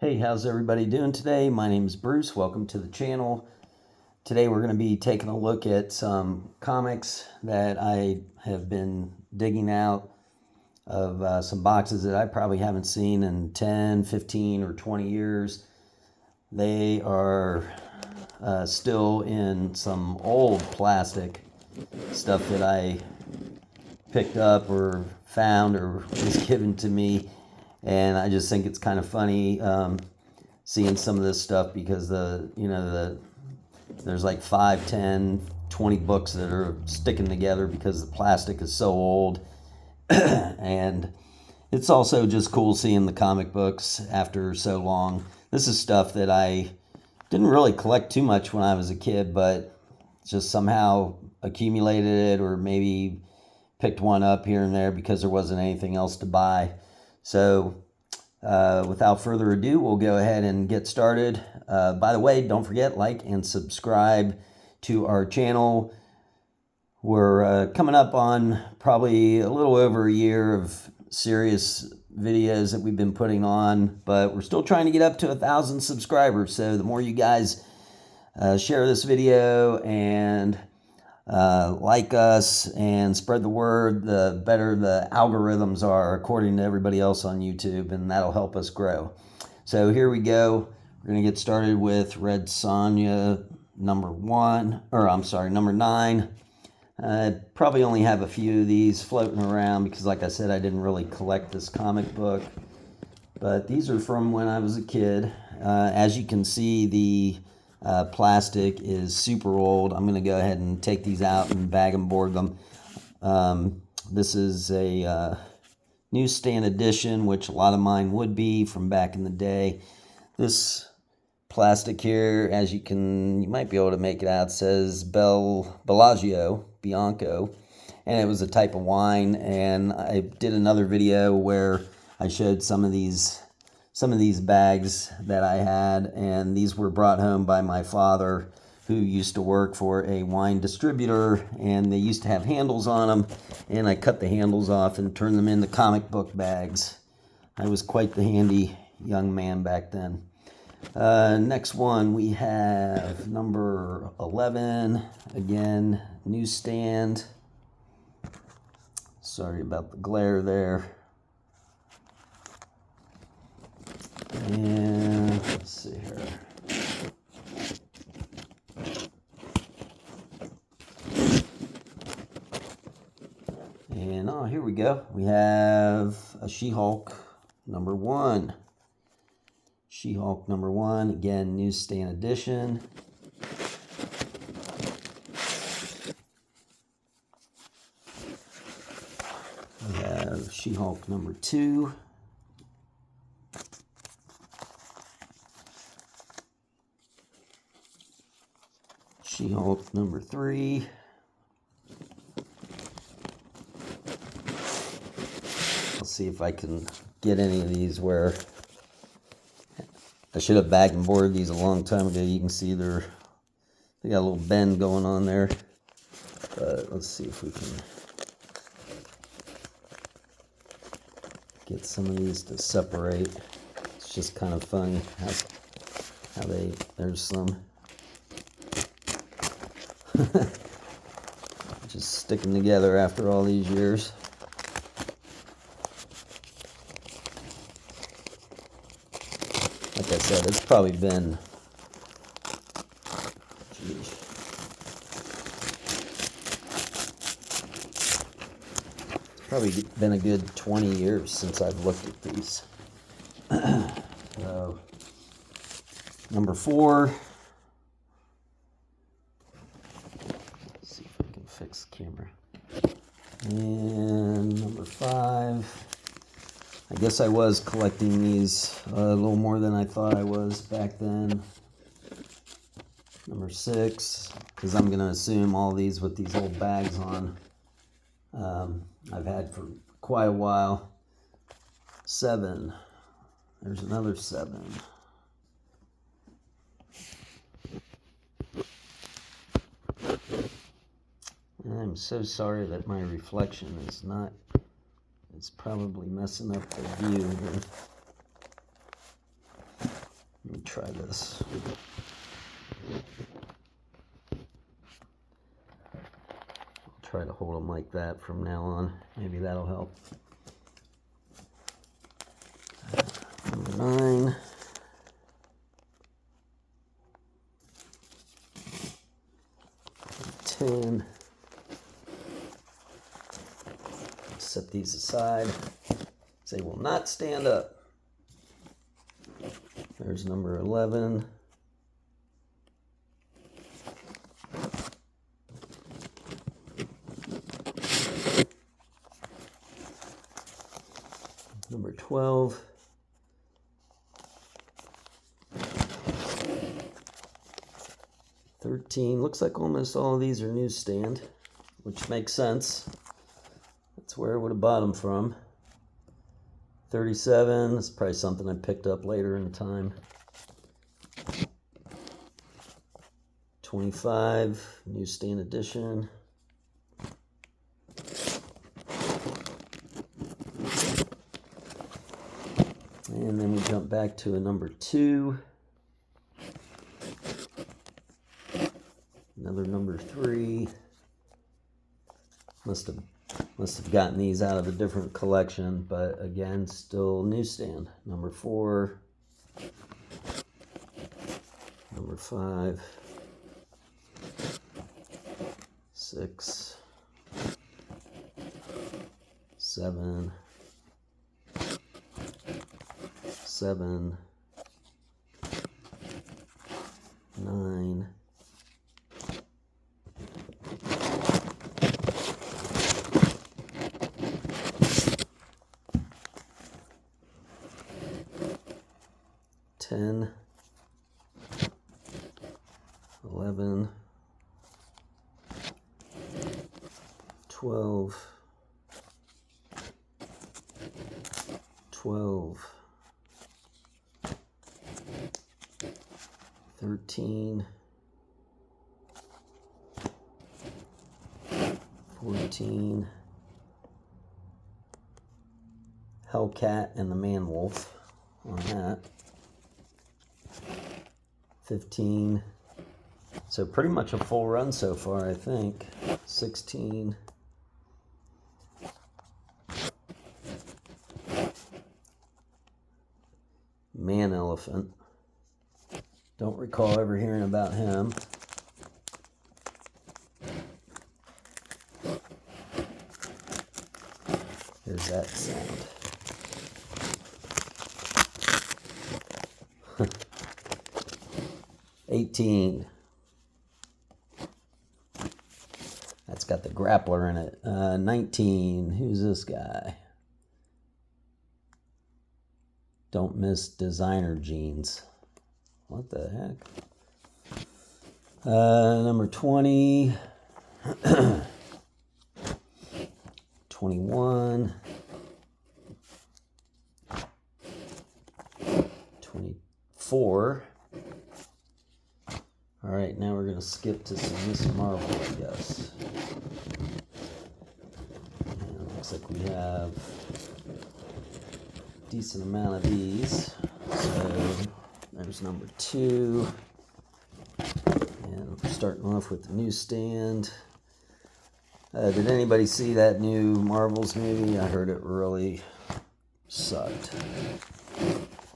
Hey, how's everybody doing today? My name is Bruce. Welcome to the channel. Today we're going to be taking a look at some comics that I have been digging out of some boxes that I probably haven't seen in 10, 15, or 20 years. They are still in some old plastic stuff that I picked up or found or was given to me, and I just think it's kind of funny seeing some of this stuff because there's like 5, 10, 20 books that are sticking together because the plastic is so old. And it's also just cool seeing the comic books after so long. This is stuff that I didn't really collect too much when I was a kid, but just somehow accumulated it, or maybe picked one up here and there because there wasn't anything else to buy. So without further ado, we'll go ahead and get started. By the way, don't forget, like and subscribe to our channel. We're coming up on probably a little over a year of serious videos that we've been putting on, but we're still trying to get up to 1,000 subscribers. So the more you guys share this video and like us and spread the word, the better the algorithms are according to everybody else on YouTube, and that'll help us grow. So here we go. We're going to get started with Red Sonja number 9. I probably only have a few of these floating around because, like I said, I didn't really collect this comic book. But these are from when I was a kid. As you can see, the plastic is super old. I'm going to go ahead and take these out and bag and board them. This is a newsstand edition, which a lot of mine would be from back in the day. This plastic here, as you might be able to make it out, says Bellagio Bianco, and it was a type of wine. And I did another video where I showed some of these bags that I had, and these were brought home by my father, who used to work for a wine distributor, and they used to have handles on them, and I cut the handles off and turned them into comic book bags. I was quite the handy young man back then. Next one, we have number 11, again, newsstand. Sorry about the glare there. And let's see here. And here we go. We have a She-Hulk number 1. She-Hulk number 1, again, newsstand edition. We have She-Hulk number 2. She-Hulk number 3. I'll see if I can get any of these where I should have bagged and boarded these a long time ago. You can see they got a little bend going on there. But let's see if we can get some of these to separate. It's just kind of funny how there's some just sticking together after all these years. Like I said, it's probably been, a good 20 years since I've looked at these. So, number 4. Let's see if I can fix the camera. And number 5. I guess I was collecting these a little more than I thought I was back then. Number 6, because I'm going to assume all these with these old bags on, I've had for quite a while. 7. There's another 7. And I'm so sorry that my reflection is not... It's probably messing up the view here. try this. I'll try to hold them like that from now on. Maybe that'll help. Number 9. Set these aside. They will not stand up. There's number 11. Number 12. Looks like almost all of these are newsstand, which makes sense. That's where I would have bought them from. 37, that's probably something I picked up later in time. 25, newsstand edition. And then we jump back to a number 2. Another number 3. Must have gotten these out of a different collection, but again, still newsstand. Number 4. Number 5. 6. 7. 7. 9. 10, 11, 12, 12, 13, 14, Hellcat and the Man-Wolf on that. 15. So pretty much a full run so far, I think. 16. Man Elephant. Don't recall ever hearing about him. Here's that sound. 18. That's got the grappler in it. 19. Who's this guy? Don't miss designer jeans. What the heck? Number 20. 21. 24. All right, now we're going to skip to some Miss Marvel, I guess. And it looks like we have a decent amount of these. So there's number 2. And we're starting off with the newsstand. Did anybody see that new Marvels movie? I heard it really sucked.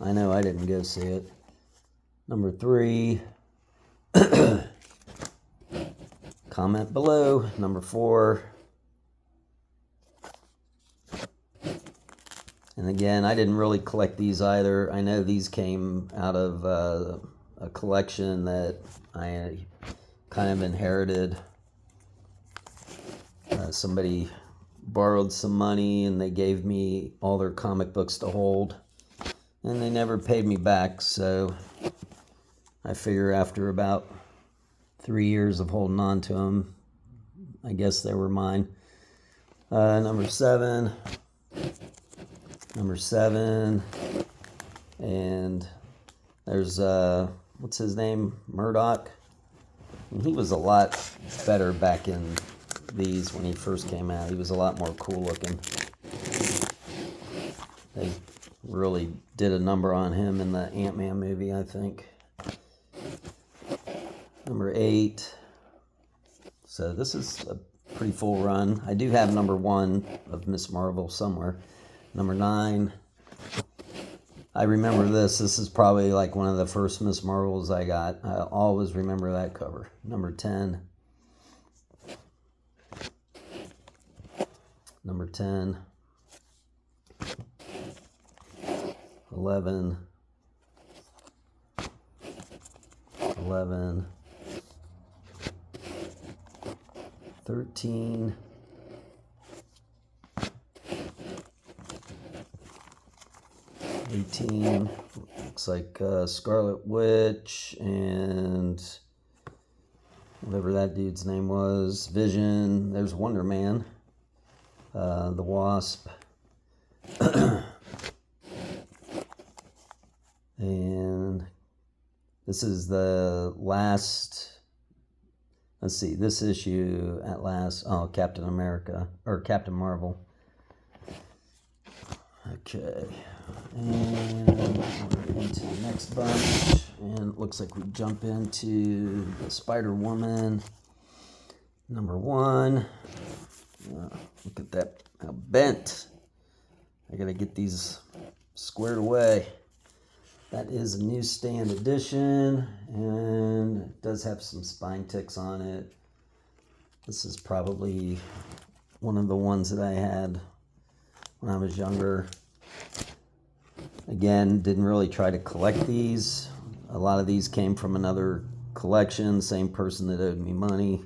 I know I didn't go see it. Number 3. Comment below. Number 4. And again, I didn't really collect these either. I know these came out of a collection that I kind of inherited. Somebody borrowed some money and they gave me all their comic books to hold. And they never paid me back, so I figure after about 3 years of holding on to them, I guess they were mine. Number 7. Number 7. And there's, what's his name? Murdoch. And he was a lot better back in these when he first came out. He was a lot more cool looking. They really did a number on him in the Ant-Man movie, I think. Number 8. So this is a pretty full run. I do have number 1 of Miss Marvel somewhere. Number 9. I remember this. This is probably like one of the first Miss Marvels I got. I always remember that cover. Number 10. Number 10. 11. 11. 13. 18. Looks like Scarlet Witch and whatever that dude's name was. Vision. There's Wonder Man. The Wasp. And this is the last, let's see, this issue at last. Oh, Captain America, or Captain Marvel. Okay, and we're into the next bunch, and it looks like we jump into the Spider-Woman, number 1. Look at that, how bent. I gotta get these squared away. That is a newsstand edition, and it does have some spine ticks on it. This is probably one of the ones that I had when I was younger. Again, didn't really try to collect these. A lot of these came from another collection, same person that owed me money,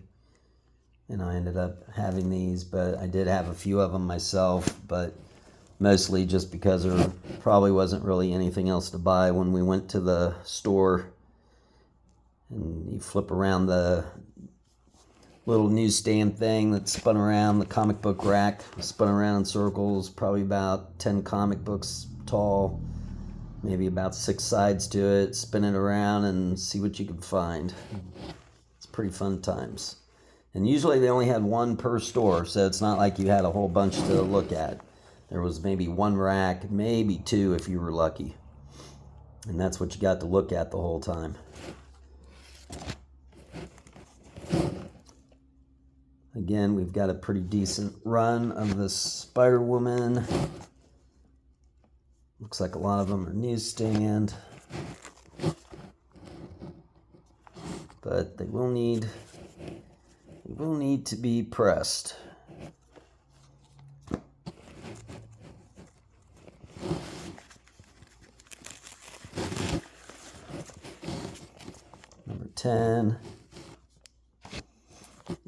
and I ended up having these, but I did have a few of them myself, but mostly just because there probably wasn't really anything else to buy when we went to the store. And you flip around the little newsstand thing that spun around, the comic book rack spun around in circles, probably about 10 comic books tall, maybe about 6 sides to it. Spin it around and see what you can find. It's pretty fun times. And usually they only had 1 per store, so it's not like you had a whole bunch to look at. There was maybe 1 rack, maybe 2 if you were lucky. And that's what you got to look at the whole time. Again, we've got a pretty decent run of the Spider-Woman. Looks like a lot of them are newsstand. But they will need to be pressed. Number 10,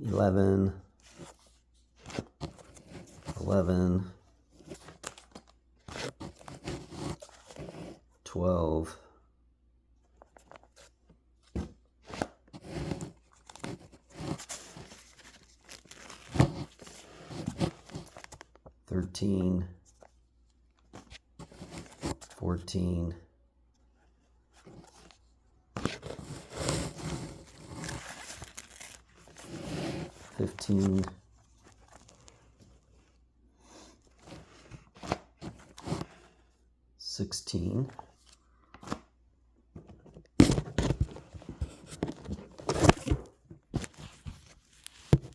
11, 11, 12, 13, 14, 15, 16,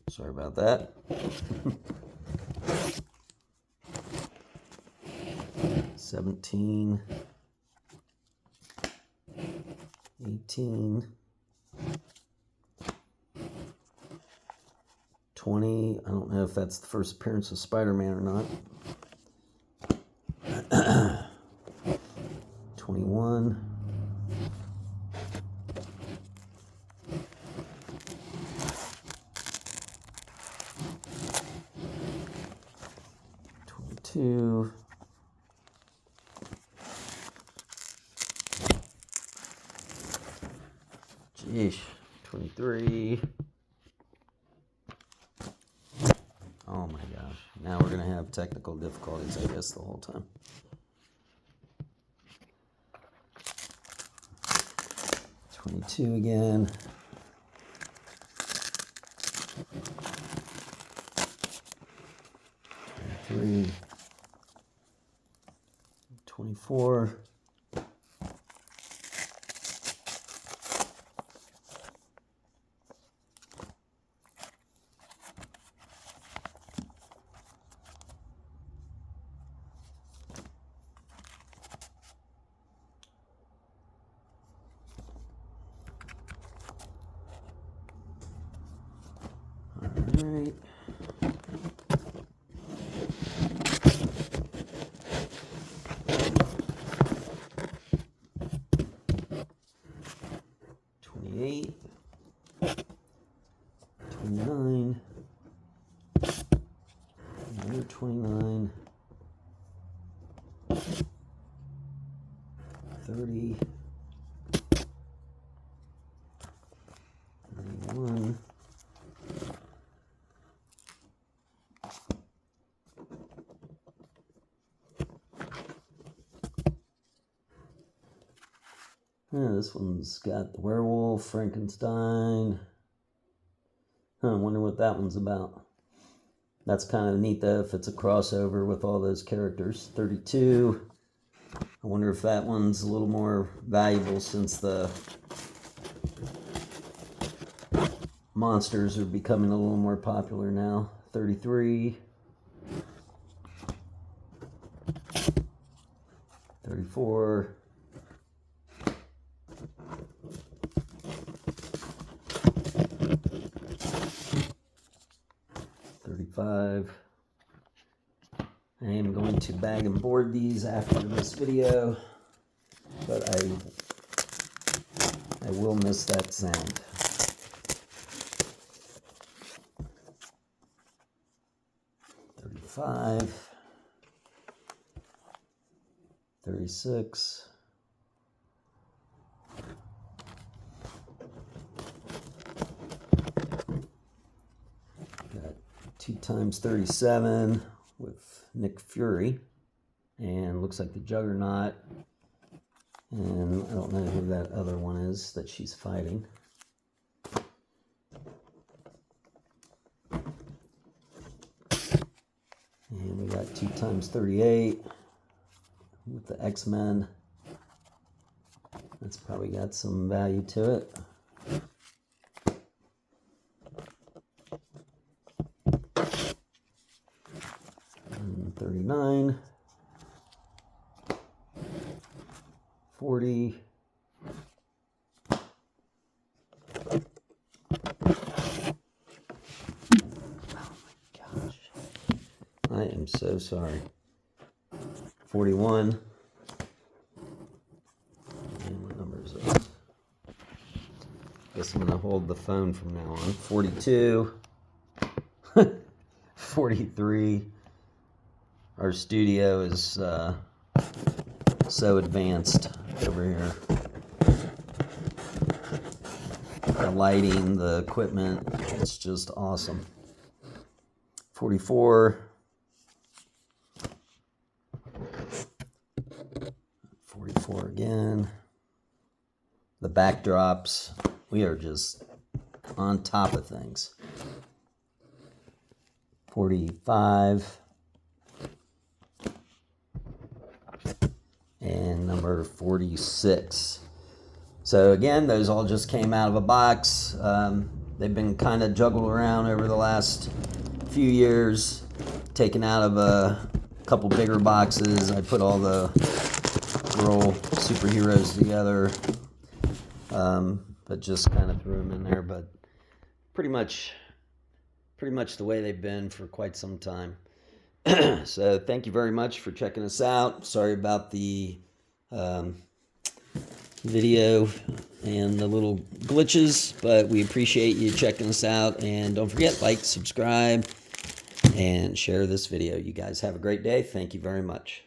'Sorry about that. 17, 18, 20. I don't know if that's the first appearance of Spider-Man or not. 21. 22. 23. Oh my gosh. Now we're going to have technical difficulties, I guess, the whole time. 22 again. 23. 24. right. $28, $29, another $29, $30, $91, yeah, this one's got the werewolf, Frankenstein. I wonder what that one's about. That's kind of neat though, if it's a crossover with all those characters. 32. I wonder if that one's a little more valuable since the monsters are becoming a little more popular now. 33. 34. 35. I am going to bag and board these after this video, but I will miss that sound. $35, $36, got 2 times 37 with Nick Fury, and looks like the Juggernaut, and I don't know who that other one is that she's fighting. And we got 2 times 38 with the X-Men. That's probably got some value to it. And 39, 40, I am so sorry. 41. And what number is this? Guess I'm going to hold the phone from now on. 42. 43. Our studio is so advanced over here. The lighting, the equipment, it's just awesome. 44. 44 again. The backdrops, we are just on top of things. 45. And number 46. So again, those all just came out of a box. They've been kind of juggled around over the last few years, taken out of a couple bigger boxes. I put all the girl superheroes together, but just kind of threw them in there. But pretty much the way they've been for quite some time. So thank you very much for checking us out. Sorry about the video and the little glitches, but we appreciate you checking us out. And don't forget, like, subscribe, and share this video. You guys have a great day. Thank you very much.